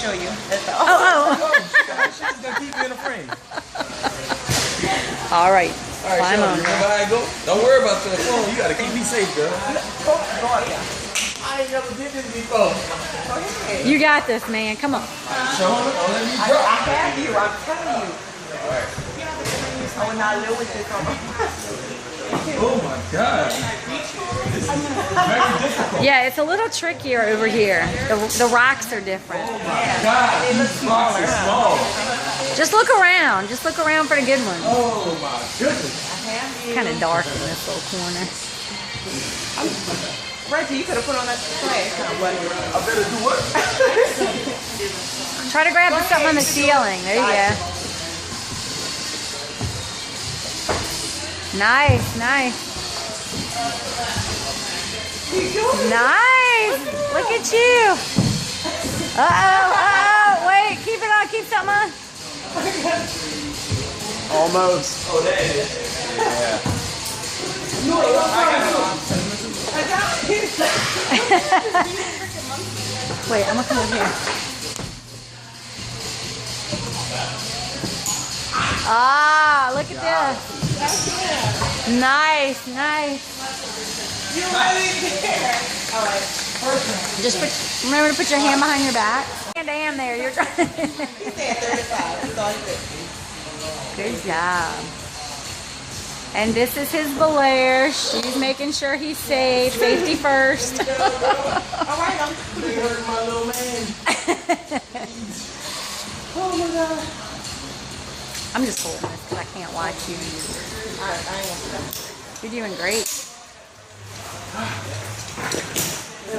show you. That's all. She's just gonna keep me in the frame. All right. All right, Climb Shelby, on. remember how I go? Don't worry about your phone. You gotta keep me safe, girl. Go up there. I ain't never did this before. Go ahead. You got this, man. Come on. Show her. Don't let me I drop. have you. I'm telling you. I will not live with this on my Oh my God. This is very difficult. Yeah, it's a little trickier over here. The rocks are different. Oh my God. These rocks are small. Just look around. Just look around for the good ones. Oh my goodness. It's kind of dark in this little corner. Reggie, you could have put on that flag. I better do what? Try to grab something on the ceiling. There you go. Nice, nice. Nice. Look at you. Uh-oh, uh-oh. Wait, keep it on. Keep something on. Almost. Oh, there it is. Yeah. Wait, I'm gonna come over here. Ah, look at this. Nice, nice. You're right there. All right. Just remember to put your hand behind your back. Damn there, you're trying. He said 35. He thought he said. Good job. And this is his Belair. She's making sure he's safe. Safety first. All right, They hurt my little man. Oh my God. I'm just holding this because I can't watch you. All right, I ain't gonna stop. You're doing great.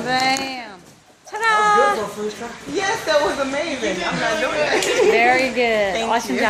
Bam. Ta-da! Good for a first try. Yes, that was amazing. I'm not doing that. Very good. Thank Awesome you. job.